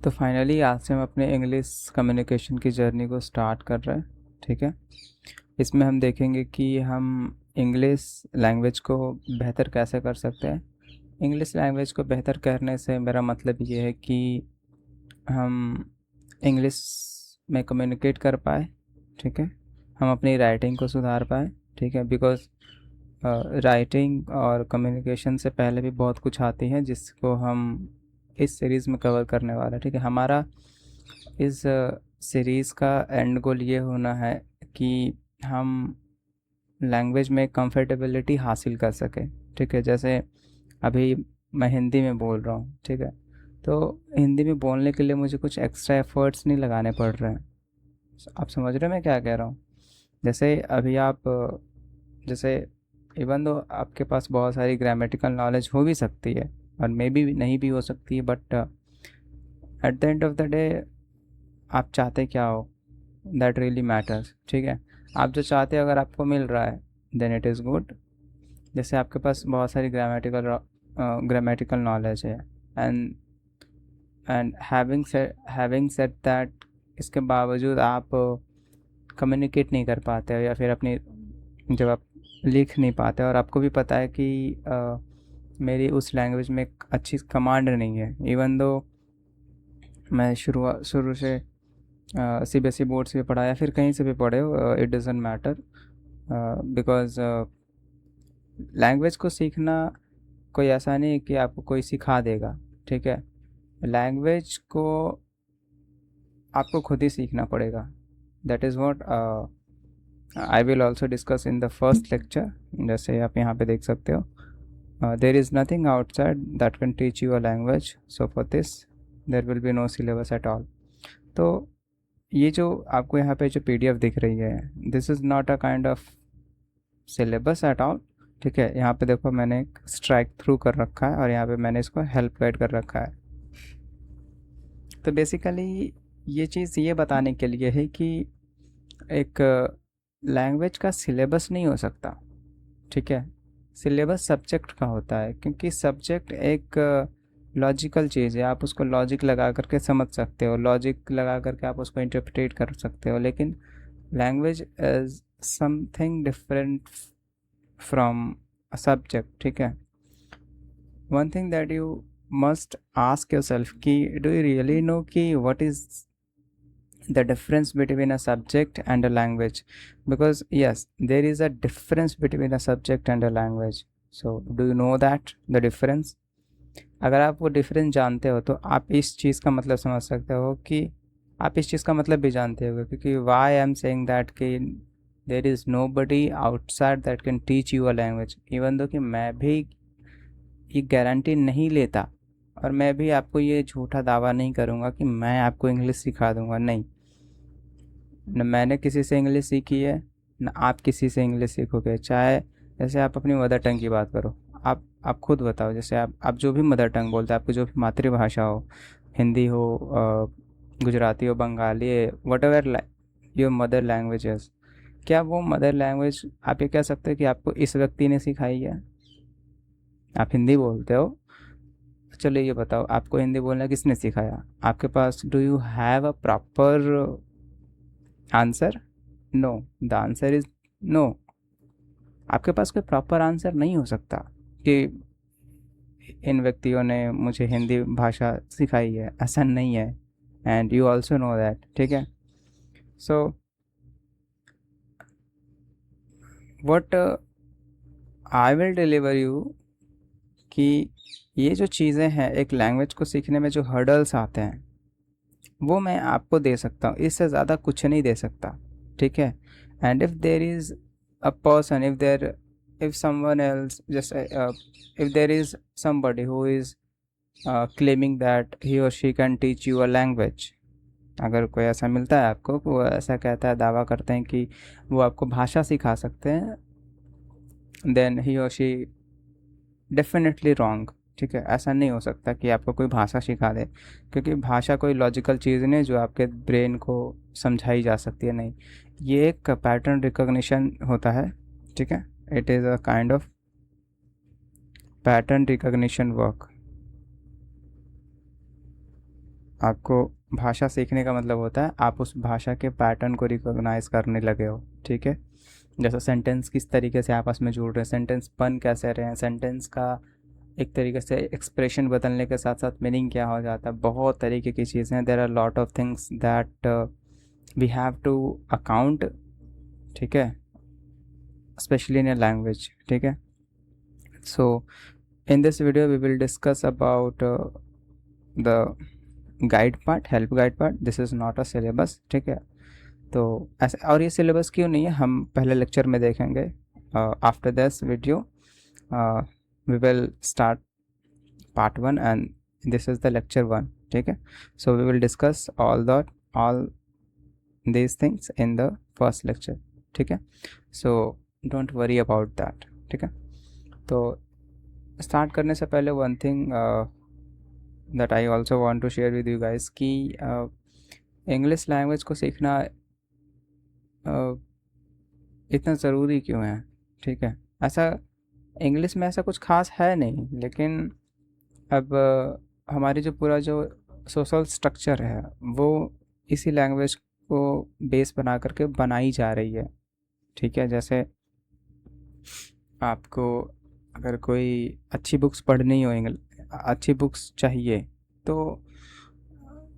तो फाइनली आज से हम अपने इंग्लिश कम्युनिकेशन की जर्नी को स्टार्ट कर रहे हैं। ठीक है। इसमें हम देखेंगे कि हम इंग्लिश लैंग्वेज को बेहतर कैसे कर सकते हैं। इंग्लिश लैंग्वेज को बेहतर करने से मेरा मतलब ये है कि हम इंग्लिश में कम्युनिकेट कर पाए। ठीक है। हम अपनी राइटिंग को सुधार पाए। ठीक है। बिकॉज राइटिंग और कम्युनिकेशन से पहले भी बहुत कुछ आती है जिसको हम इस सीरीज़ में कवर करने वाला है। ठीक है। हमारा इस सीरीज़ का एंड गोल ये होना है कि हम लैंग्वेज में कंफर्टेबिलिटी हासिल कर सकें। ठीक है। जैसे अभी मैं हिंदी में बोल रहा हूँ। ठीक है। तो हिंदी में बोलने के लिए मुझे कुछ एक्स्ट्रा एफर्ट्स नहीं लगाने पड़ रहे हैं। आप समझ रहे हो मैं क्या कह रहा हूँ। जैसे अभी आप जैसे इवन दो आपके पास बहुत सारी ग्रामेटिकल नॉलेज हो भी सकती है और मे बी नहीं भी हो सकती है, but at the end of the day आप चाहते क्या हो, दैट रियली मैटर्स। ठीक है। आप जो चाहते हो अगर आपको मिल रहा है देन इट इज़ गुड। जैसे आपके पास बहुत सारी ग्रामेटिकल नॉलेज है एंड हैविंग सेड दैट, इसके बावजूद आप कम्युनिकेट नहीं कर पाते हो या फिर अपनी जब आप लिख नहीं पाते और आपको भी पता है कि मेरी उस लैंग्वेज में एक अच्छी कमांड नहीं है। इवन दो मैं शुरू से सीबीएसई बोर्ड से भी पढ़ा या फिर कहीं से भी पढ़े हो, it doesn't matter. Because language को सीखना कोई ऐसा नहीं है कि आपको कोई सिखा देगा। ठीक है। लैंग्वेज को आपको खुद ही सीखना पड़ेगा। That is what I will also discuss in the first lecture. जैसे आप यहाँ पे देख सकते हो, there is nothing outside that can teach you a language, so for this there will be no syllabus at all. तो ये जो आपको यहाँ पे जो पीडीएफ दिख रही है, this is not a kind of syllabus at all. ठीक है। यहाँ पे देखो मैंने एक स्ट्राइक थ्रू कर रखा है और यहाँ पे मैंने इसको हेल्प गाइड कर रखा है। तो बेसिकली ये चीज़ ये बताने के लिए है कि एक लैंग्वेज का सिलेबस नहीं हो सकता। ठीक है। सिलेबस सब्जेक्ट का होता है क्योंकि सब्जेक्ट एक लॉजिकल चीज़ है। आप उसको लॉजिक लगा करके समझ सकते हो, लॉजिक लगा करके आप उसको इंटरप्रेट कर सकते हो, लेकिन language is something different from a subject. ठीक है। One thing that you must ask your self कि डू यू रियली नो कि what is the difference between a subject and a language, because yes, there is a difference between a subject and a language. So do you know that the difference? अगर आप वो difference जानते हो तो आप इस चीज़ का मतलब समझ सकते हो कि आप इस चीज़ का मतलब भी जानते हो, क्योंकि why I am saying that कि there is nobody outside that can teach you a language. Even though कि मैं भी ये गारंटी नहीं लेता और मैं भी आपको ये झूठा दावा नहीं करूँगा कि मैं आपको इंग्लिश सिखा दूँगा, नहीं। न मैंने किसी से इंग्लिश सीखी है, न आप किसी से इंग्लिश सीखोगे। चाहे जैसे आप अपनी मदर टंग की बात करो, आप खुद बताओ। जैसे आप जो भी मदर टंग बोलते हैं, आपकी जो भी मातृभाषा हो, हिंदी हो, गुजराती हो, बंगाली है, what ever your mother languages, क्या वो मदर लैंग्वेज आप ये कह सकते हैं कि आपको इस व्यक्ति ने सिखाई है? आप हिंदी बोलते हो, चलो ये बताओ आपको हिंदी बोलना किसने सिखाया? आपके पास do you have a proper answer? No, the answer is no. आपके पास कोई प्रॉपर आंसर नहीं हो सकता कि इन व्यक्तियों ने मुझे हिंदी भाषा सिखाई है, ऐसा नहीं है। And you also know that. ठीक है। So what I will deliver you कि ये जो चीज़ें हैं, एक लैंग्वेज को सीखने में जो हर्डल्स आते हैं वो मैं आपको दे सकता हूँ, इससे ज़्यादा कुछ नहीं दे सकता। ठीक है। And if there is a person, if someone else just if there is somebody who is claiming that he or she can teach you a language, अगर कोई ऐसा मिलता है आपको, वो ऐसा कहता है, दावा करते हैं कि वो आपको भाषा सिखा सकते हैं, देन ही और शी डेफिनेटली रॉन्ग। ठीक है। ऐसा नहीं हो सकता कि आपको कोई भाषा सिखा दे, क्योंकि भाषा कोई लॉजिकल चीज़ नहीं जो आपके ब्रेन को समझाई जा सकती है, नहीं। ये एक पैटर्न रिकॉग्निशन होता है। ठीक है। It is a kind of pattern recognition work. आपको भाषा सीखने का मतलब होता है आप उस भाषा के पैटर्न को रिकॉग्नाइज करने लगे हो, ठीक है। जैसे सेंटेंस किस तरीके से आपस में जुड़ रहे हैं, सेंटेंस बन कैसे रहे हैं, सेंटेंस का एक तरीके से एक्सप्रेशन बदलने के साथ साथ मीनिंग क्या हो जाता है, बहुत तरीके की चीज़ें हैं। There are lot of things that we have to account, ठीक है, स्पेशली इन ए लैंग्वेज, ठीक है। So in this video we will discuss about the guide part, help guide part. This is not a syllabus, ठीक है। तो ऐसे, और ये सिलेबस क्यों नहीं है हम पहले लेक्चर में देखेंगे। After this video we will start part 1 and this is the lecture 1, ठीक है। So we will discuss all these things in the first lecture, ठीक है। So don't worry about that, ठीक है। तो स्टार्ट करने से पहले one thing that I also want to share with you guys कि इंग्लिश लैंग्वेज को सीखना इतना ज़रूरी क्यों है, ठीक है। ऐसा इंग्लिश में ऐसा कुछ खास है नहीं, लेकिन अब हमारी जो पूरा जो सोशल स्ट्रक्चर है वो इसी लैंग्वेज को बेस बना करके बनाई जा रही है, ठीक है। जैसे आपको अगर कोई अच्छी बुक्स पढ़नी हो, अच्छी बुक्स चाहिए, तो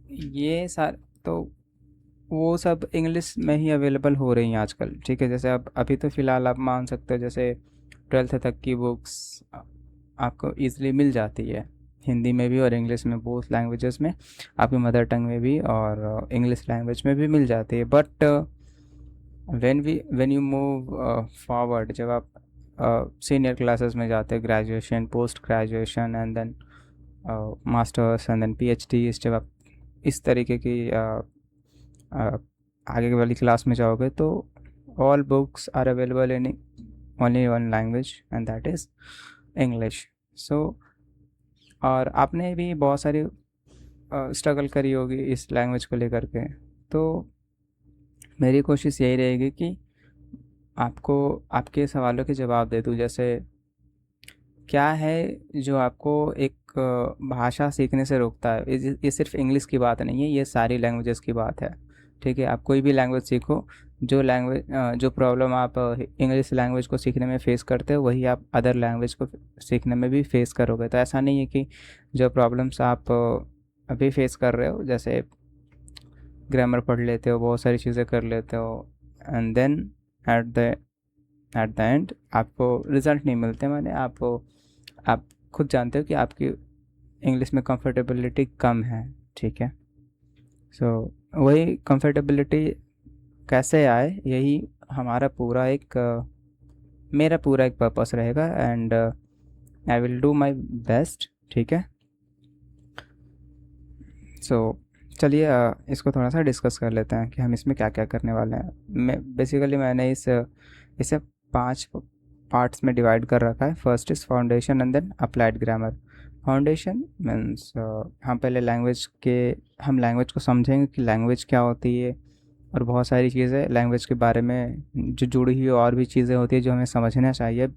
ये सार तो वो सब इंग्लिश में ही अवेलेबल हो रही हैं आजकल, ठीक है। जैसे अब अभी तो फ़िलहाल आप मान सकते हो जैसे 12th तक की बुक्स आपको ईज़िली मिल जाती है, हिंदी में भी और इंग्लिश में, बोथ लैंग्वेजेस में, आपकी मदर टंग में भी और इंग्लिश लैंग्वेज में भी मिल जाती है। But when you move forward, जब आप सीनियर क्लासेस में जाते हैं, graduation, post graduation and then masters and then PhD, जब आप इस तरीके की आगे वाली क्लास में जाओगे तो all books are available in only one language and that is English. So और आपने भी बहुत सारी स्ट्रगल करी होगी इस लैंग्वेज को लेकर के, तो मेरी कोशिश यही रहेगी कि आपको आपके सवालों के जवाब दे दूँ। जैसे क्या है जो आपको एक भाषा सीखने से रोकता है, ये सिर्फ इंग्लिश की बात नहीं है, ये सारी लैंग्वेजेस की बात है, ठीक है। आप कोई भी लैंग्वेज सीखो, जो प्रॉब्लम आप इंग्लिश लैंग्वेज को सीखने में फ़ेस करते हो वही आप अदर लैंग्वेज को सीखने में भी फ़ेस करोगे। तो ऐसा नहीं है कि जो प्रॉब्लम्स आप अभी फ़ेस कर रहे हो, जैसे ग्रामर पढ़ लेते हो, बहुत सारी चीज़ें कर लेते हो, and then at the end आपको रिज़ल्ट नहीं मिलते, माने आप खुद जानते हो कि आपकी इंग्लिश में कंफर्टेबिलिटी कम है, ठीक है। सो वही कंफर्टेबिलिटी कैसे आए, यही हमारा पूरा एक मेरा पूरा एक पर्पस रहेगा and I will do my best, ठीक है। सो चलिए इसको थोड़ा सा डिस्कस कर लेते हैं कि हम इसमें क्या क्या करने वाले हैं। मैंने इसे 5 पार्ट्स में डिवाइड कर रखा है। First is foundation and then applied grammar. Foundation means हम पहले हम लैंग्वेज को समझेंगे कि लैंग्वेज क्या होती है, और बहुत सारी चीज़ें लैंग्वेज के बारे में जो जुड़ी हुई और भी चीज़ें होती है जो हमें समझना चाहिए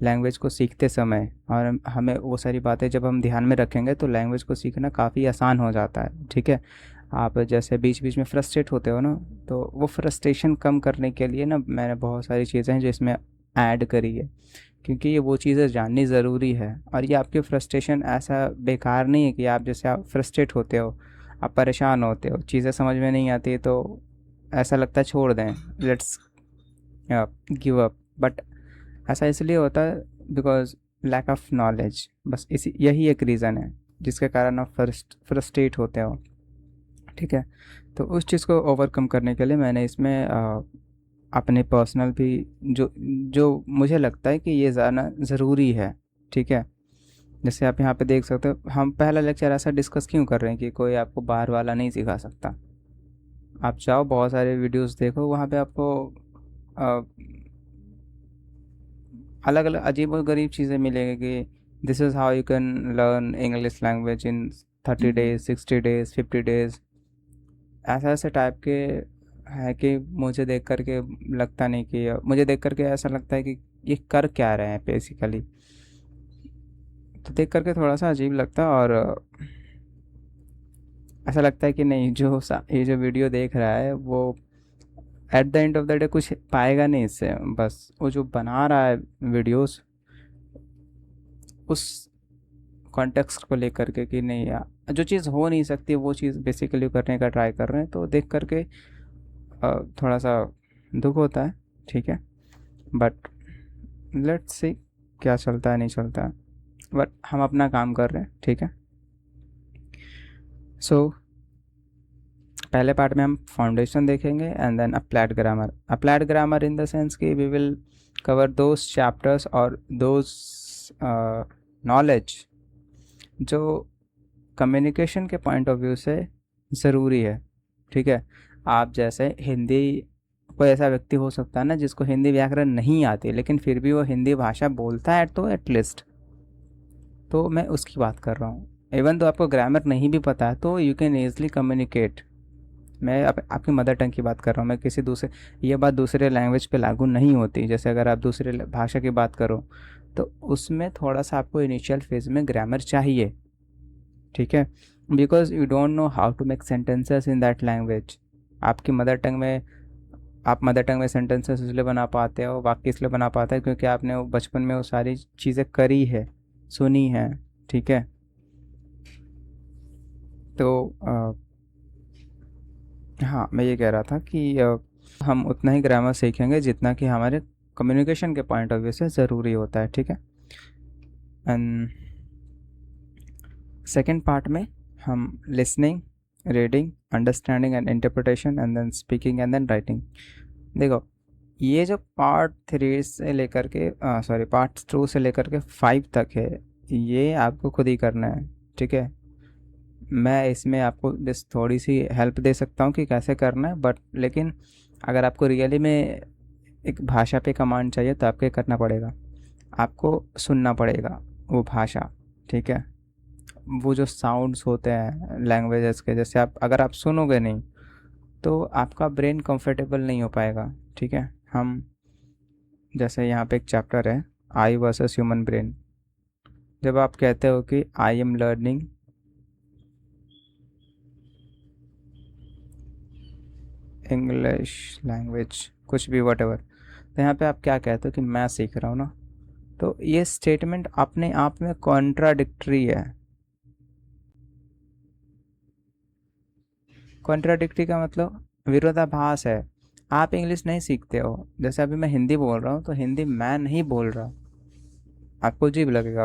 लैंग्वेज को सीखते समय, और हमें वो सारी बातें जब हम ध्यान में रखेंगे तो लैंग्वेज को सीखना काफ़ी आसान हो जाता है, ठीक है। आप जैसे बीच बीच में फ्रस्ट्रेट होते हो ना, तो वो फ्रस्ट्रेशन कम करने के लिए ना मैंने बहुत सारी चीज़ें हैं जो इसमें ऐड करी है, क्योंकि ये वो चीज़ें जाननी ज़रूरी है। और ये आपकी फ्रस्ट्रेशन ऐसा बेकार नहीं है कि आप फ्रस्ट्रेट होते हो, आप परेशान होते हो, चीज़ें समझ में नहीं आती तो ऐसा लगता है छोड़ दें, लेट्स गिव अप। बट ऐसा इसलिए होता है बिकॉज लैक ऑफ नॉलेज, बस यही एक रीज़न है जिसके कारण आप फ्रस्ट्रेट होते हो, ठीक है। तो उस चीज़ को ओवरकम करने के लिए मैंने इसमें अपने पर्सनल भी जो जो मुझे लगता है कि ये जानना ज़रूरी है, ठीक है। जैसे आप यहाँ पे देख सकते हो, हम पहला लेक्चर ऐसा डिस्कस क्यों कर रहे हैं कि कोई आपको बाहर वाला नहीं सिखा सकता। आप चाहो बहुत सारे वीडियोस देखो, वहाँ पे आपको अलग अलग अजीब और गरीब चीज़ें मिलेंगी कि this is how you can learn English language in 30 days, 60 days, 50 days. ऐसा ऐसे टाइप के है कि मुझे देख करके ऐसा लगता है कि ये कर क्या रहे हैं बेसिकली, तो देख करके थोड़ा सा अजीब लगता है। और ऐसा लगता है कि नहीं, ये जो वीडियो देख रहा है वो eight the end of the day कुछ पाएगा नहीं इससे, बस वो जो बना रहा है वीडियोस उस कॉन्टेक्स्ट को लेकर के कि नहीं यार, जो चीज़ हो नहीं सकती वो चीज़ बेसिकली करने का ट्राई कर रहे हैं, तो देख करके थोड़ा सा दुख होता है। ठीक है, बट लेट्स सी क्या चलता है नहीं चलता है, बट हम अपना काम कर रहे हैं। ठीक है, सो पहले पार्ट में हम फाउंडेशन देखेंगे and then applied grammar. Applied grammar in the sense कि we will cover those chapters और दोज नॉलेज जो कम्युनिकेशन के पॉइंट ऑफ व्यू से ज़रूरी है। ठीक है, आप जैसे हिंदी, कोई ऐसा व्यक्ति हो सकता है ना जिसको हिंदी व्याकरण नहीं आती लेकिन फिर भी वो हिंदी भाषा बोलता है, तो एटलीस्ट, तो मैं उसकी बात कर रहा हूँ। इवन तो आपको ग्रामर नहीं भी पता है तो यू कैन ईजली कम्युनिकेट। मैं आपकी मदर टंग की बात कर रहा हूँ, मैं किसी दूसरे, ये बात दूसरे लैंग्वेज पे लागू नहीं होती। जैसे अगर आप दूसरे भाषा की बात करो तो उसमें थोड़ा सा आपको इनिशियल फेज में ग्रामर चाहिए। ठीक है, because you don't know how to make sentences in that language. आपकी मदर टंग में, आप मदर टंग में सेंटेंसेस इसलिए बना पाते हो, वाक्य इसलिए बना पाते हैं क्योंकि आपने वो बचपन में वो सारी चीज़ें करी है, सुनी है। ठीक है, तो हाँ, मैं ये कह रहा था कि हम उतना ही ग्रामर सीखेंगे जितना कि हमारे कम्युनिकेशन के पॉइंट ऑफ व्यू से ज़रूरी होता है। ठीक है, एंड सेकेंड पार्ट में हम listening, reading, understanding and interpretation and then speaking and then writing. देखो, ये जो पार्ट 3 से लेकर के पार्ट 2 से लेकर के 5 तक है, ये आपको खुद ही करना है। ठीक है, मैं इसमें आपको बस थोड़ी सी हेल्प दे सकता हूँ कि कैसे करना है, बट लेकिन अगर आपको रियली में एक भाषा पे कमांड चाहिए तो आपको ये करना पड़ेगा, आपको सुनना पड़ेगा वो भाषा। ठीक है, वो जो साउंड्स होते हैं लैंग्वेजेस के, जैसे आप अगर आप सुनोगे नहीं तो आपका ब्रेन कंफर्टेबल नहीं हो पाएगा। ठीक है, हम जैसे यहाँ पे एक चैप्टर है आई वर्सेस ह्यूमन ब्रेन। जब आप कहते हो कि I am learning English language, कुछ भी वट एवर, तो यहाँ पे आप क्या कहते हो कि मैं सीख रहा हूँ ना, तो ये स्टेटमेंट अपने आप में कॉन्ट्राडिक्टरी है। कॉन्ट्राडिक्टरी का मतलब विरोधाभास है। आप इंग्लिश नहीं सीखते हो, जैसे अभी मैं हिंदी बोल रहा हूँ तो हिंदी मैं नहीं बोल रहा, आपको अजीब लगेगा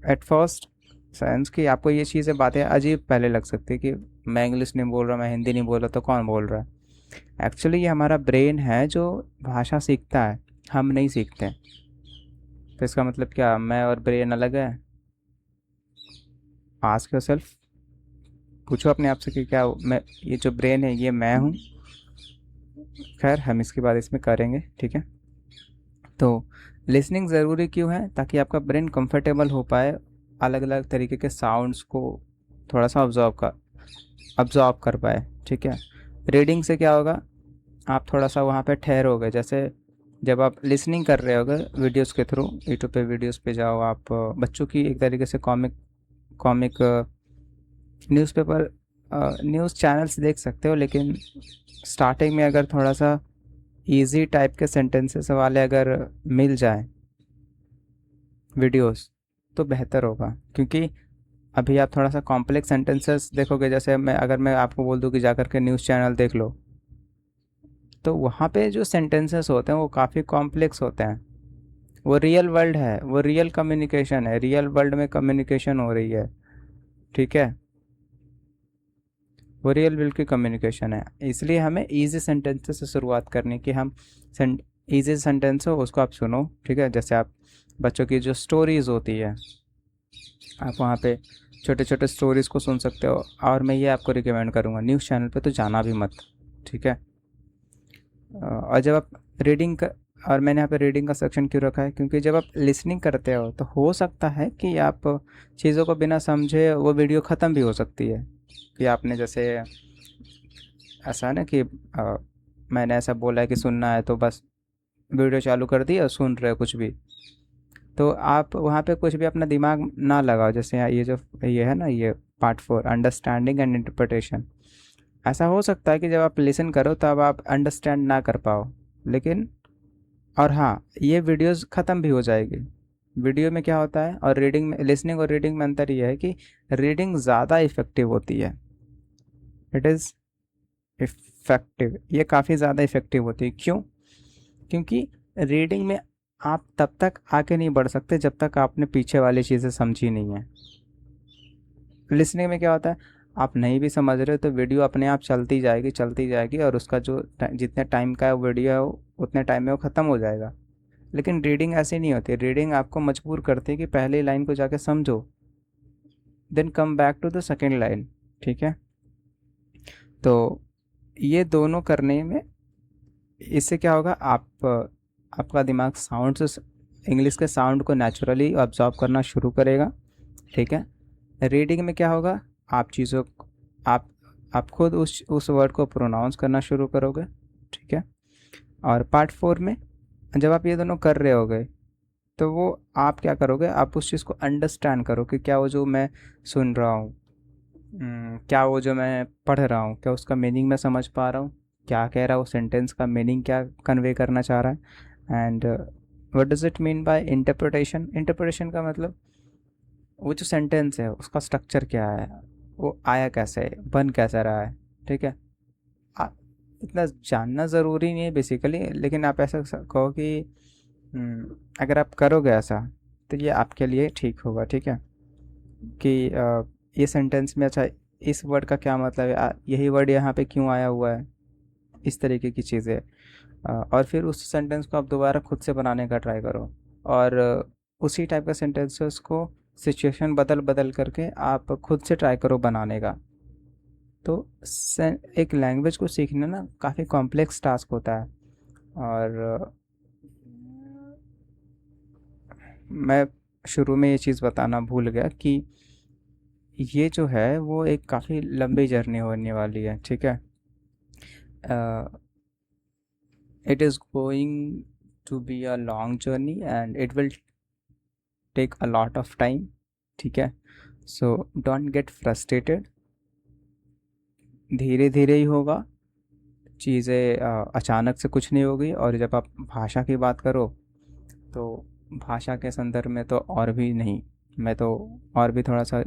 एट फर्स्ट सेंस कि आपको ये चीज़ें बातें अजीब पहले लग सकती है कि मैं इंग्लिश नहीं बोल रहा, मैं हिंदी नहीं बोल रहा, तो कौन बोल रहा है। एक्चुअली ये हमारा ब्रेन है जो भाषा सीखता है, हम नहीं सीखते। तो इसका मतलब क्या, मैं और ब्रेन अलग है? आस्क योरसेल्फ, पूछो अपने आप से कि क्या मैं, ये जो ब्रेन है ये मैं हूँ? खैर, हम इसकी बात इसमें करेंगे। ठीक है, तो लिसनिंग ज़रूरी क्यों है? ताकि आपका ब्रेन कंफर्टेबल हो पाए अलग अलग तरीके के साउंड्स को थोड़ा सा ऑब्जॉर्व कर पाए। ठीक है, रीडिंग से क्या होगा, आप थोड़ा सा वहाँ पे ठहरोगे। जैसे जब आप लिसनिंग कर रहे होगे वीडियोस के थ्रू, यूट्यूब पे वीडियोस पे जाओ आप, बच्चों की एक तरीके से comic comic newspaper, news channels देख सकते हो, लेकिन स्टार्टिंग में अगर थोड़ा सा इजी टाइप के सेंटेंसेस वाले अगर मिल जाए वीडियोस तो बेहतर होगा। क्योंकि अभी आप थोड़ा सा कॉम्प्लेक्स सेंटेंसेस देखोगे, जैसे अगर मैं आपको बोल दूँ कि जा कर के न्यूज़ चैनल देख लो, तो वहाँ पे जो सेंटेंसेस होते हैं वो काफ़ी कॉम्प्लेक्स होते हैं। वो रियल वर्ल्ड है, वो रियल कम्युनिकेशन है, रियल वर्ल्ड में कम्युनिकेशन हो रही है। ठीक है, वो रियल वर्ल्ड की कम्युनिकेशन है, इसलिए हमें ईजी सेंटेंसेस से शुरुआत करनी कि हम ईजी सेंटेंस हो उसको आप सुनो। ठीक है, जैसे आप बच्चों की जो स्टोरीज़ होती है, आप वहाँ पे छोटे छोटे स्टोरीज़ को सुन सकते हो। और मैं ये आपको रिकमेंड करूँगा, न्यूज़ चैनल पे तो जाना भी मत। ठीक है, और जब आप रीडिंग का, और मैंने यहाँ पे रीडिंग का सेक्शन क्यों रखा है, क्योंकि जब आप लिसनिंग करते हो तो हो सकता है कि आप चीज़ों को बिना समझे वो वीडियो ख़त्म भी हो सकती है। कि आपने जैसे ऐसा है ना कि मैंने ऐसा बोला है कि सुनना है तो बस वीडियो चालू कर दी और सुन रहे हो कुछ भी, तो आप वहाँ पे कुछ भी अपना दिमाग ना लगाओ। जैसे ये जो ये है ना, ये पार्ट 4 अंडरस्टैंडिंग एंड इंटरप्रिटेशन। ऐसा हो सकता है कि जब आप लिसन करो तब आप अंडरस्टैंड ना कर पाओ, लेकिन और हाँ, ये वीडियोस ख़त्म भी हो जाएगी। वीडियो में क्या होता है और रीडिंग में, लिसनिंग और रीडिंग में अंतर ये है कि रीडिंग ज़्यादा इफ़ेक्टिव होती है। इट इज़ इफ़ेक्टिव, ये काफ़ी ज़्यादा इफ़ेक्टिव होती है। क्यों? क्योंकि रीडिंग में आप तब तक आगे नहीं बढ़ सकते जब तक आपने पीछे वाली चीज़ें समझी नहीं है। लिसनिंग में क्या होता है, आप नहीं भी समझ रहे हो तो वीडियो अपने आप चलती जाएगी और उसका जो जितने टाइम का वीडियो है उतने टाइम में वो ख़त्म हो जाएगा। लेकिन रीडिंग ऐसी नहीं होती। रीडिंग आपको मजबूर करती है कि पहली लाइन को जाके समझो, then come back to the second line. ठीक है, तो ये दोनों करने में इससे क्या होगा, आपका दिमाग साउंड से, इंग्लिश के साउंड को नेचुरली ऑब्जॉर्व करना शुरू करेगा। ठीक है, रीडिंग में क्या होगा, आप चीज़ों आप आप खुद उस वर्ड को प्रोनाउंस करना शुरू करोगे। ठीक है, और पार्ट 4 में जब आप ये दोनों कर रहे होगे तो वो आप क्या करोगे, आप उस चीज़ को अंडरस्टैंड करो कि क्या वो जो मैं सुन रहा हूँ, क्या वो जो मैं पढ़ रहा हूँ, क्या उसका मीनिंग मैं समझ पा रहा हूँ, क्या कह रहा है वो सेंटेंस का मीनिंग, क्या कन्वे करना चाह रहा है। And what does it mean by interpretation. Interpretation का मतलब वो जो सेंटेंस है उसका स्ट्रक्चर क्या है, वो आया कैसे, बन कैसा रहा है। ठीक है, आ, इतना जानना ज़रूरी नहीं है बेसिकली, लेकिन आप ऐसा कहो कि अगर आप करोगे ऐसा तो ये आपके लिए ठीक होगा। ठीक है, कि ये सेंटेंस में अच्छा इस वर्ड का क्या मतलब है, यही वर्ड यहाँ पे क्यों आया हुआ है, इस तरीके की चीज़ें। और फिर उस सेंटेंस को आप दोबारा खुद से बनाने का ट्राई करो, और उसी टाइप का सेंटेंसेस को सिचुएशन बदल बदल करके आप खुद से ट्राई करो बनाने का। तो एक लैंग्वेज को सीखना ना काफ़ी कॉम्प्लेक्स टास्क होता है। और मैं शुरू में ये चीज़ बताना भूल गया कि ये जो है वो एक काफ़ी लंबी जर्नी होने वाली है। ठीक है, it is going to be a long journey and it will take a lot of time. ठीक है, सो डोंट गेट फ्रस्ट्रेटेड, धीरे धीरे ही होगा। चीज़ें अचानक से कुछ नहीं होगी। और जब आप भाषा की बात करो तो भाषा के संदर्भ में तो और भी नहीं, मैं तो और भी थोड़ा सा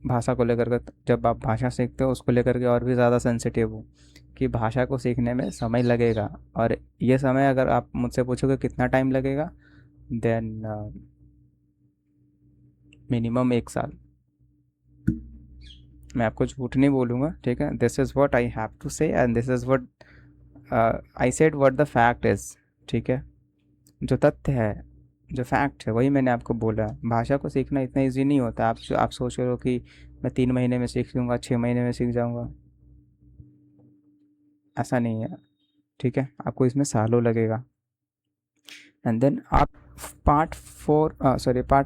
भाषा को लेकर के, जब आप भाषा सीखते हो उसको लेकर के और भी ज़्यादा सेंसिटिव हूँ कि भाषा को सीखने में समय लगेगा। और ये समय अगर आप मुझसे पूछोगे कितना टाइम लगेगा, देन मिनिमम 1 साल। मैं आपको झूठ नहीं बोलूँगा। ठीक है, this is what I have to say and this is what I said what the fact is. ठीक है, जो तथ्य है, जो फैक्ट है, वही मैंने आपको बोला। भाषा को सीखना इतना इजी नहीं होता। आप सोच रहे हो कि मैं 3 महीने में सीख लूँगा, 6 महीने में सीख जाऊँगा, ऐसा नहीं है। ठीक है, आपको इसमें सालों लगेगा। एंड देन आप पार्ट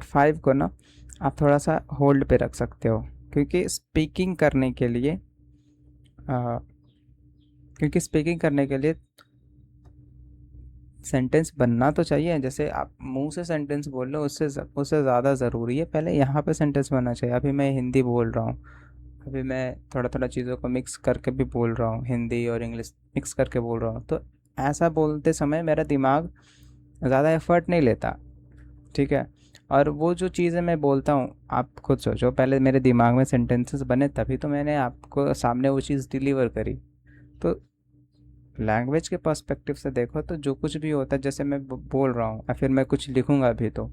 5 को ना आप थोड़ा सा होल्ड पे रख सकते हो, क्योंकि स्पीकिंग करने के लिए सेंटेंस बनना तो चाहिए। जैसे आप मुंह से सेंटेंस बोल रहे हो उससे ज़्यादा ज़रूरी है पहले यहाँ पे सेंटेंस बनना चाहिए। अभी मैं हिंदी बोल रहा हूँ, अभी मैं थोड़ा थोड़ा चीज़ों को मिक्स करके भी बोल रहा हूँ, हिंदी और इंग्लिश मिक्स करके बोल रहा हूँ। तो ऐसा बोलते समय मेरा दिमाग ज़्यादा एफर्ट नहीं लेता। ठीक है, और वो जो चीज़ें मैं बोलता हूँ, आप खुद सोचो, पहले मेरे दिमाग में सेंटेंसेस बने तभी तो मैंने आपको सामने वो चीज़ डिलीवर करी। तो लैंग्वेज के पर्सपेक्टिव से देखो तो जो कुछ भी होता है, जैसे मैं बोल रहा हूँ या फिर मैं कुछ लिखूँगा अभी, तो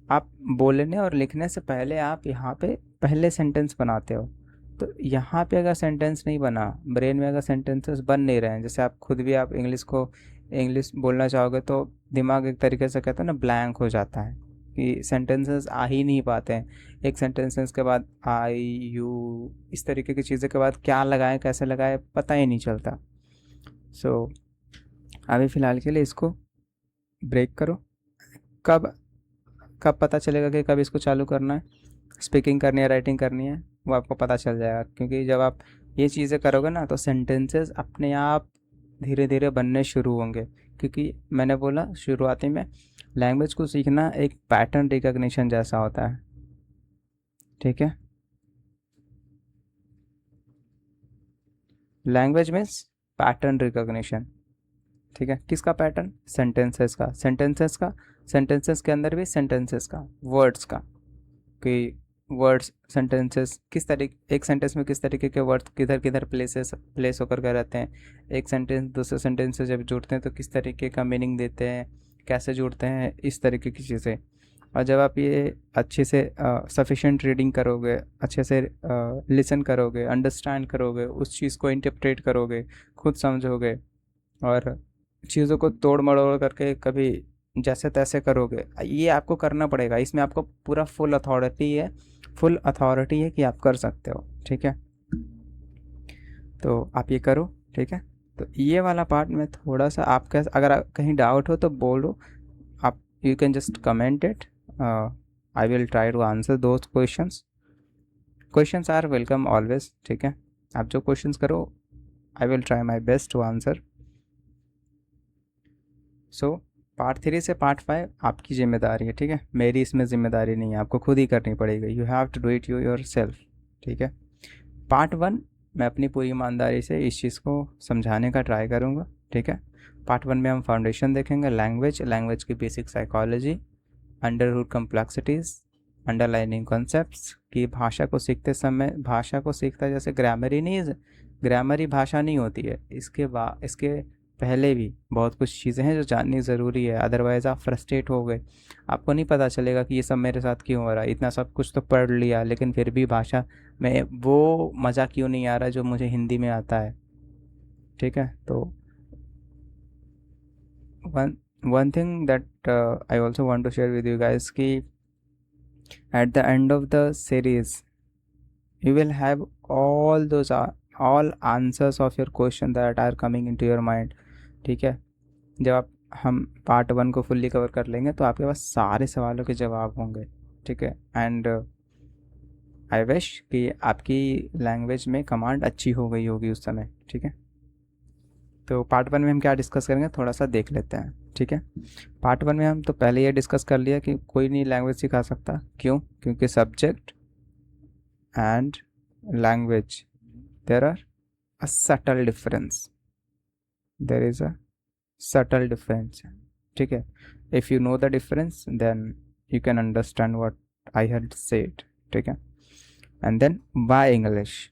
आप बोलने और लिखने से पहले आप यहाँ पे पहले सेंटेंस बनाते हो। तो यहाँ पे अगर सेंटेंस नहीं बना, ब्रेन में अगर सेंटेंसेस बन नहीं रहे हैं, जैसे आप खुद भी आप इंग्लिश बोलना चाहोगे तो दिमाग एक तरीके से कहते हैं ना ब्लैंक हो जाता है कि सेंटेंसेस आ ही नहीं पाते हैं। एक सेंटेंसेस के बाद आई यू इस तरीके की चीज़ें के बाद क्या लगाएं कैसे लगाएं पता ही नहीं चलता। सो अभी फ़िलहाल के लिए इसको ब्रेक करो। कब कब पता चलेगा कि कब इसको चालू करना है, स्पीकिंग करनी है राइटिंग करनी है, वो आपको पता चल जाएगा। क्योंकि जब आप ये चीज़ें करोगे ना तो सेंटेंसेस अपने आप धीरे धीरे बनने शुरू होंगे। क्योंकि मैंने बोला शुरुआती में, लैंग्वेज को सीखना एक पैटर्न रिकग्निशन जैसा होता है। ठीक है, लैंग्वेज मीन्स पैटर्न रिकॉग्निशन, ठीक है। किसका पैटर्न? सेंटेंसेस का, सेंटेंसेस के अंदर भी सेंटेंसेस का, वर्ड्स का, कि वर्ड्स सेंटेंसेस किस तरीके, एक सेंटेंस में किस तरीके के वर्ड्स किधर किधर प्लेस होकर के रहते हैं, एक सेंटेंस दूसरे सेंटेंस से जब जुड़ते हैं तो किस तरीके का मीनिंग देते हैं, कैसे जुड़ते हैं, इस तरीके की चीज़ें। और जब आप ये अच्छे से सफिशेंट रीडिंग करोगे, अच्छे से लिसन करोगे, अंडरस्टैंड करोगे, उस चीज़ को इंटरप्रेट करोगे, खुद समझोगे और चीज़ों को तोड़ मड़ोड़ करके कभी जैसे तैसे करोगे, ये आपको करना पड़ेगा। इसमें आपको पूरा फुल अथॉरिटी है कि आप कर सकते हो, ठीक है। तो आप ये करो, ठीक है। तो ये वाला पार्ट में थोड़ा सा आपका, अगर कहीं डाउट हो तो बोलो आप, you can just comment it, I will try to answer those questions are welcome always, ठीक है। आप जो क्वेश्चंस करो I will try my best to answer. So part 3 से पार्ट 5 आपकी जिम्मेदारी है, ठीक है, मेरी इसमें जिम्मेदारी नहीं है, आपको खुद ही करनी पड़ेगी, you have to do it yourself, ठीक है। पार्ट 1 मैं अपनी पूरी ईमानदारी से इस चीज़ को समझाने का ट्राई करूँगा, ठीक है। पार्ट 1 में हम फाउंडेशन देखेंगे, लैंग्वेज की basic psychology, underwood complexities, underlining concepts, कि भाषा को सीखते समय, भाषा को सीखता जैसे ग्रामर ही भाषा नहीं होती है, इसके पहले भी बहुत कुछ चीज़ें हैं जो जाननी ज़रूरी है, अदरवाइज़ आप फ्रस्ट्रेट हो गए, आपको नहीं पता चलेगा कि ये सब मेरे साथ क्यों हो रहा है, इतना सब कुछ तो पढ़ लिया लेकिन फिर भी भाषा में वो मज़ा क्यों नहीं आ रहा जो मुझे हिंदी में आता है, ठीक है। तो one one thing that I also want to share with you guys कि at the end of the series you will have all answers of your question that are coming into your mind, ठीक है। जब आप हम part 1 को fully cover कर लेंगे तो आपके पास सारे सवालों के जवाब होंगे, ठीक है। एंड आई विश कि आपकी लैंग्वेज में कमांड अच्छी हो गई होगी उस समय, ठीक है। तो पार्ट 1 में हम क्या डिस्कस करेंगे थोड़ा सा देख लेते हैं, ठीक है। पार्ट 1 में हम तो पहले ये डिस्कस कर लिया कि कोई नहीं लैंग्वेज सिखा सकता, क्यों? क्योंकि subject and language there are a subtle difference, there is a subtle difference, ठीक है। If you know the difference then you can understand what I had said, ठीक है। And then why English,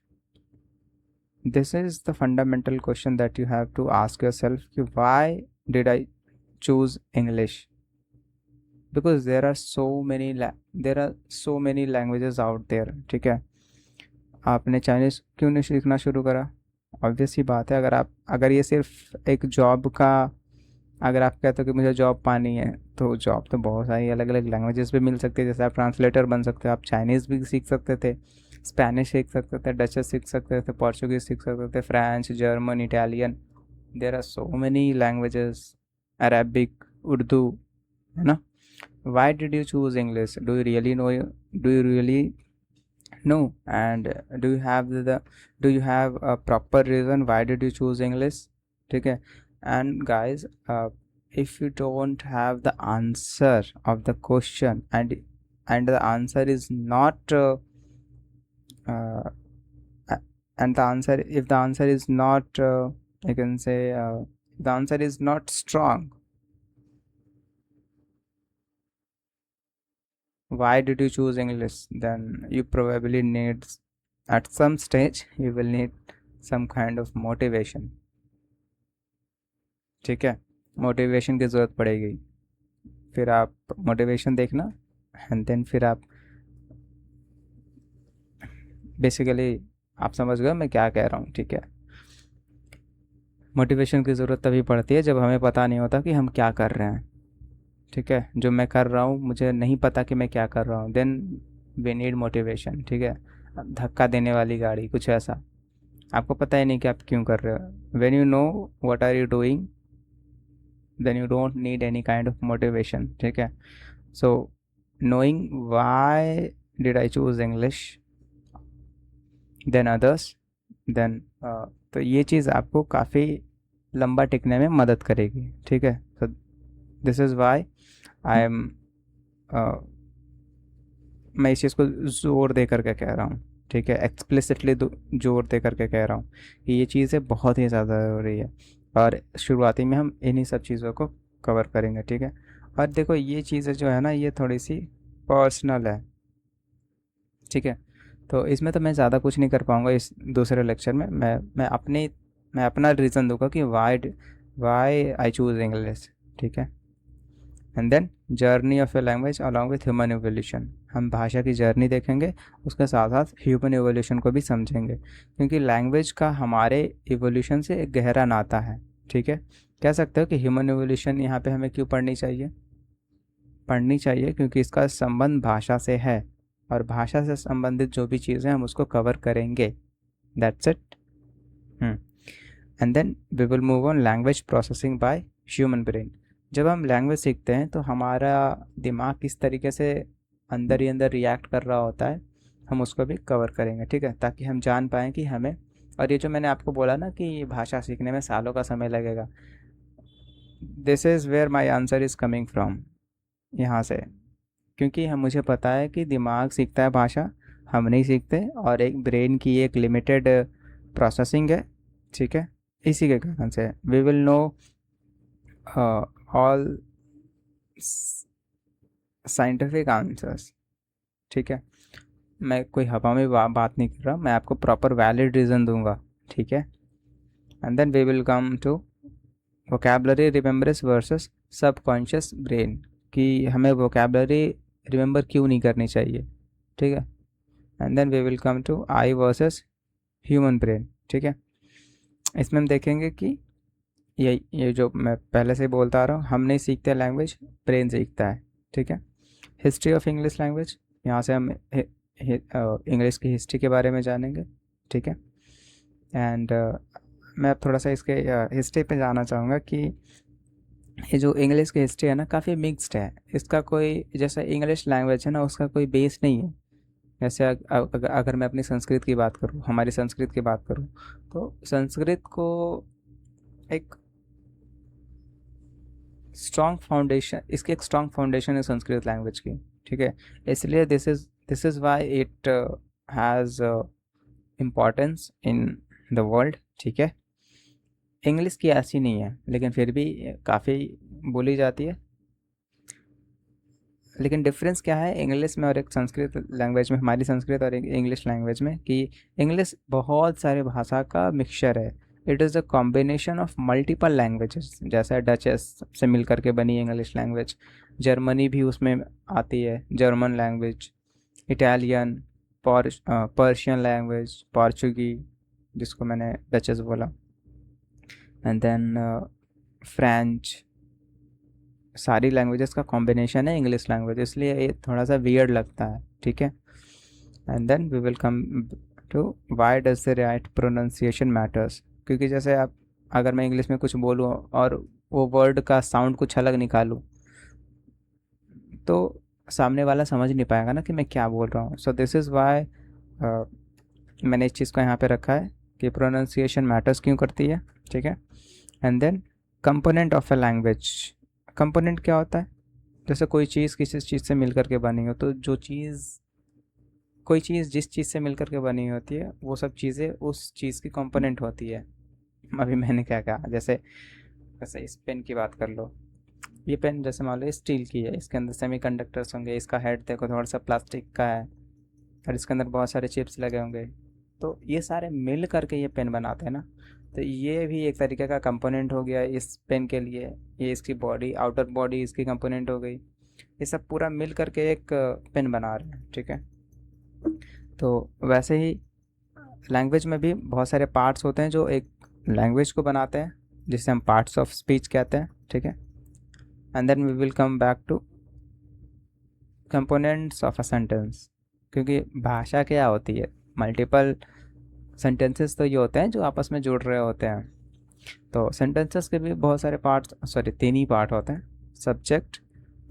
this is the fundamental question that you have to ask yourself कि why did I choose English, because there are so many languages out there, ठीक है। आपने Chinese क्यों नहीं सीखना शुरू करा? ऑब्वियस ही बात है, अगर ये सिर्फ एक जॉब का, अगर आप कहते हो कि मुझे जॉब पानी है तो जॉब तो बहुत सारी अलग अलग लैंग्वेजेस भी मिल सकती है, जैसे आप ट्रांसलेटर बन सकते हो, आप चाइनीज़ भी सीख सकते थे, स्पेनिश सीख सकते थे, डच सीख सकते थे, पोर्चुगीज़ सीख सकते थे, French, German, Italian, there are so many languages, Arabic, Urdu, है ना। Why did you choose English? Do you really know and do you have a proper reason why did you choose English, ठीक है। And guys, if you don't have the answer of the question and the answer is not uh, and the answer if the answer is not I can say the answer is not strong, why did you choose English, then you probably need, at some stage you will need some kind of motivation, ठीक है। Motivation की ज़रूरत पड़ेगी, फिर आप motivation देखना and then फिर आप बेसिकली आप समझ गए मैं क्या कह रहा हूँ, ठीक है। मोटिवेशन की ज़रूरत तभी पड़ती है जब हमें पता नहीं होता कि हम क्या कर रहे हैं, ठीक है। जो मैं कर रहा हूँ मुझे नहीं पता कि मैं क्या कर रहा हूँ, देन वी नीड मोटिवेशन, ठीक है। धक्का देने वाली गाड़ी, कुछ ऐसा, आपको पता ही नहीं कि आप क्यों कर रहे हो। When you know what are you doing then you don't need any kind of motivation, ठीक है। सो knowing why did I choose English than others, then तो ये चीज़ आपको काफ़ी लंबा टिकने में मदद करेगी, ठीक है। तो this is why I M मैं इस चीज़ को ज़ोर दे करके कह रहा हूँ, ठीक है, एक्सप्लिसिटली जोर दे करके कह रहा हूँ कि ये चीज़ें बहुत ही ज़्यादा ज़रूरी है, और शुरुआती में हम इन्हीं सब चीज़ों को कवर करेंगे, ठीक है। और देखो ये चीज़ें जो है ना, ये थोड़ी सी पर्सनल है, ठीक है। तो इसमें तो मैं ज़्यादा कुछ नहीं कर पाऊँगा इस दूसरे लेक्चर में। मैं अपना रीज़न दूंगा कि वाई आई चूज़ इंग्लिश, ठीक है। And then journey of a language along with human evolution, हम भाषा की जर्नी देखेंगे, उसके साथ साथ ह्यूमन एवोल्यूशन को भी समझेंगे, क्योंकि लैंग्वेज का हमारे एवोल्यूशन से एक गहरा नाता है, ठीक है। कह सकते हो कि ह्यूमन एवोल्यूशन यहाँ पे हमें क्यों पढ़नी चाहिए, क्योंकि इसका संबंध भाषा से है, और भाषा से संबंधित जो भी चीज़ें हम उसको कवर करेंगे। That's it. And then we will move on language processing by human brain. जब हम लैंग्वेज सीखते हैं तो हमारा दिमाग किस तरीके से अंदर ही अंदर रिएक्ट कर रहा होता है, हम उसको भी कवर करेंगे, ठीक है, ताकि हम जान पाएँ कि हमें, और ये जो मैंने आपको बोला ना कि भाषा सीखने में सालों का समय लगेगा, this is where my answer is coming from, यहाँ से। क्योंकि हम, मुझे पता है कि दिमाग सीखता है भाषा, हम नहीं सीखते, और एक ब्रेन की एक लिमिटेड प्रोसेसिंग है, ठीक है। इसी के कारण से we will know all scientific answers, ठीक है। मैं कोई हवा में बात नहीं कर रहा, मैं आपको प्रॉपर वैलिड रीज़न दूंगा, ठीक है। And then we will come to vocabulary remembrance versus subconscious brain, कि हमें वोकैबुलरी रिमेंबर क्यों नहीं करनी चाहिए, ठीक है। And then we will come to AI versus human brain, ठीक है। इसमें हम देखेंगे कि ये जो मैं पहले से बोलता आ रहा हूँ, हम नहीं सीखते लैंग्वेज, ब्रेन सीखता है, ठीक है। हिस्ट्री ऑफ इंग्लिश लैंग्वेज, यहाँ से हम इंग्लिश की हिस्ट्री के बारे में जानेंगे, ठीक है। एंड मैं अब थोड़ा सा इसके हिस्ट्री पे जाना चाहूँगा कि ये जो इंग्लिश की हिस्ट्री है ना, काफ़ी मिक्स्ड है। इसका कोई, जैसा इंग्लिश लैंग्वेज है ना, उसका कोई बेस नहीं है। जैसे अगर मैं अपनी संस्कृत की बात करूँ, हमारी संस्कृत की बात करूँ, तो संस्कृत को एक स्ट्रॉन्ग फाउंडेशन, इसकी एक स्ट्रॉन्ग फाउंडेशन है संस्कृत लैंग्वेज की, ठीक है। इसलिए this is why it has importance in the world, ठीक है। इंग्लिश की ऐसी नहीं है, लेकिन फिर भी काफ़ी बोली जाती है। लेकिन डिफरेंस क्या है इंग्लिश में और एक संस्कृत लैंग्वेज में, हमारी संस्कृत और इंग्लिश लैंग्वेज में, कि इंग्लिश बहुत सारे भाषा का मिक्सचर है। It is a combination of multiple languages, जैसे डचेस से मिल करके बनी इंग्लिश लैंग्वेज, जर्मनी भी उसमें आती है, German language, Italian, Persian language, Portuguese, जिसको मैंने डचेस बोला, एंड देन फ्रेंच, सारी लैंग्वेजेस का कॉम्बिनेशन है इंग्लिश लैंग्वेज, इसलिए ये थोड़ा सा वियर्ड लगता है, ठीक है। And then we will come to why does the right pronunciation matters, क्योंकि जैसे आप, अगर मैं इंग्लिश में कुछ बोलूँ और वो वर्ड का साउंड कुछ अलग निकालूँ, तो सामने वाला समझ नहीं पाएगा ना कि मैं क्या बोल रहा हूँ। सो दिस इज़ वाई मैंने इस चीज़ को यहाँ पे रखा है कि प्रोनाउंसिएशन मैटर्स क्यों करती है, ठीक है। And then component of a language, component क्या होता है, जैसे कोई चीज़ किसी चीज़ से मिल करके बनी हो, तो कोई चीज़ जिस चीज़ से मिल करके बनी होती है, वो सब चीज़ें उस चीज़ की कंपोनेंट होती है। अभी मैंने क्या कहा, जैसे जैसे इस पेन की बात कर लो, ये पेन जैसे मान लो स्टील की है, इसके अंदर सेमीकंडक्टर्स होंगे, इसका हेड देखो थोड़ा सा प्लास्टिक का है, और इसके अंदर बहुत सारे चिप्स लगे होंगे, तो ये सारे मिल करके ये पेन बनाते हैं ना। तो ये भी एक तरीके का कंपोनेंट हो गया इस पेन के लिए, ये इसकी बॉडी, आउटर बॉडी इसकी कंपोनेंट हो गई, ये सब पूरा मिल करके एक पेन बना रहे हैं, ठीक है। तो वैसे ही लैंग्वेज में भी बहुत सारे पार्ट्स होते हैं जो एक लैंग्वेज को बनाते हैं, जिसे हम पार्ट्स ऑफ स्पीच कहते हैं, ठीक है। And then we will come back to components of a sentence, क्योंकि भाषा क्या होती है, मल्टीपल सेंटेंसेस तो ये होते हैं जो आपस में जुड़ रहे होते हैं। तो सेंटेंसेस के भी बहुत सारे पार्ट्स, सॉरी 3 ही पार्ट होते हैं, subject,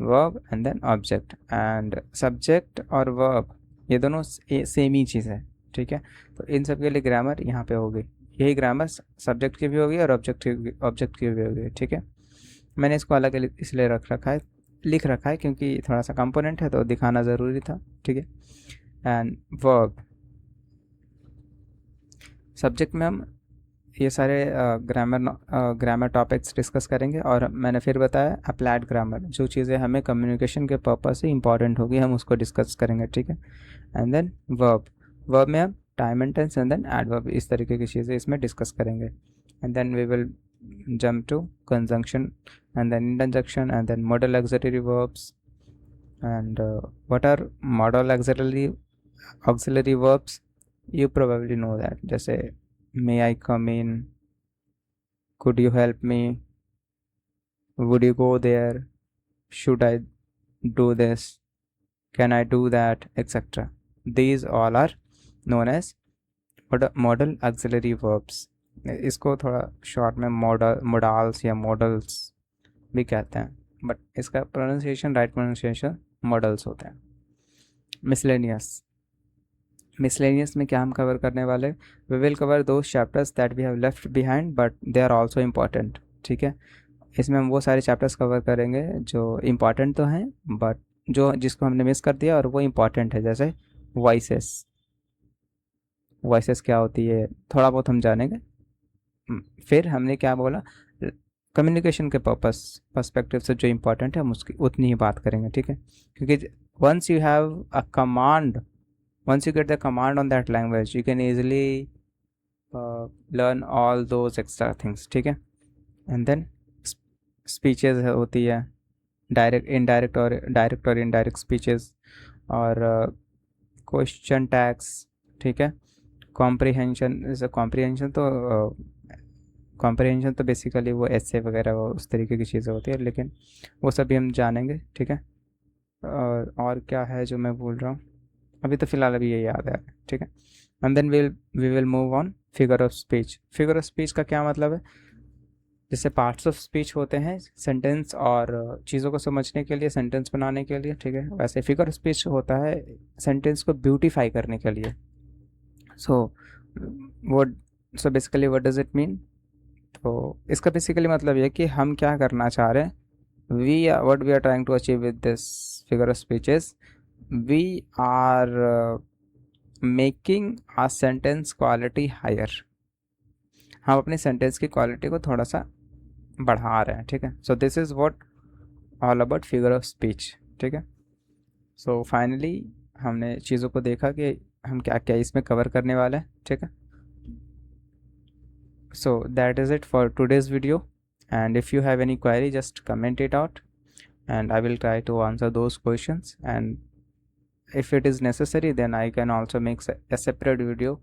verb and then object. And subject और वर्ब ये दोनों सेम ही चीज़ है, ठीक है। तो इन सब के लिए ग्रामर यहाँ पे होगी, यही ग्रामर सब्जेक्ट की भी होगी और ऑब्जेक्ट की भी होगी, ठीक है। मैंने इसको अलग इसलिए लिख रखा है क्योंकि थोड़ा सा कंपोनेंट है तो दिखाना ज़रूरी था, ठीक है। एंड वर्ब, सब्जेक्ट में हम ये सारे ग्रामर टॉपिक्स डिस्कस करेंगे, और मैंने फिर बताया अप्लाइड ग्रामर, जो चीज़ें हमें कम्युनिकेशन के पर्पज से इंपॉर्टेंट होगी हम उसको डिस्कस करेंगे, ठीक है। एंड देन वर्ब में हम time and tense and then adverb, इस तरीके की चीज़ें इसमें डिस्कस करेंगे। And then we will jump to conjunction and then interjection and then modal auxiliary verbs. And what are modal auxiliary verbs? You probably know that, जैसे may I come in, could you help me, would you go there, should I do this, can I do that, etc. These all are known as modal auxiliary verbs. इसको थोड़ा short में modals या models भी कहते हैं, but इसका pronunciation, right pronunciation models होते हैं। मिसलेनियस में क्या हम कवर करने वाले? वी विल कवर दो chapters that we have left behind but they are also important, ठीक है। इसमें हम वो सारे चैप्टर्स कवर करेंगे जो इम्पॉर्टेंट तो हैं बट जिसको हमने मिस कर दिया और वो इम्पॉर्टेंट है, जैसे वॉइसेस क्या होती है, थोड़ा बहुत हम जानेंगे। फिर हमने क्या बोला, कम्युनिकेशन के पर्सपेक्टिव से जो इम्पोर्टेंट है हम उसकी उतनी ही बात करेंगे, ठीक है। क्योंकि once you get the command on that language, you can easily learn all those extra things, ठीक है। एंड देन स्पीचेस होती है, डायरेक्ट और इनडायरेक्ट स्पीचेस, और क्वेश्चन टैग्स, ठीक है। कॉम्प्रिहेंशन तो बेसिकली वो ऐसे वगैरह वो उस तरीके की चीज़ें होती है, लेकिन वो सभी हम जानेंगे, ठीक है। और क्या है जो मैं बोल रहा हूँ अभी, तो फ़िलहाल अभी ये याद है, ठीक है। And then we will move on figure of speech. Figure of speech का क्या मतलब है? जैसे पार्ट्स ऑफ स्पीच होते हैं सेंटेंस और चीज़ों को समझने के लिए, सेंटेंस बनाने के लिए, ठीक है, वैसे फिगर ऑफ स्पीच होता है सेंटेंस को ब्यूटीफाई करने के लिए। So basically what does it mean? तो इसका बेसिकली मतलब ये कि हम क्या करना चाह रहे हैं, what we are trying to achieve with this figure of speech is we are making our sentence quality higher. हम अपनी सेंटेंस की क्वालिटी को थोड़ा सा बढ़ा रहे हैं, ठीक है। So this is what all about figure of speech, ठीक है। सो फाइनली हमने चीज़ों को देखा कि हम क्या क्या इसमें कवर करने वाले हैं, ठीक है। So that is it for today's video, and if you have any query just comment it out and I will try to answer those questions, and if it is necessary then I can also make a separate video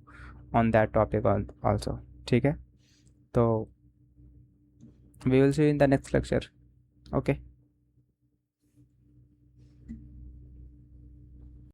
on that topic also, ठीक है। तो we will see you in the next lecture, okay।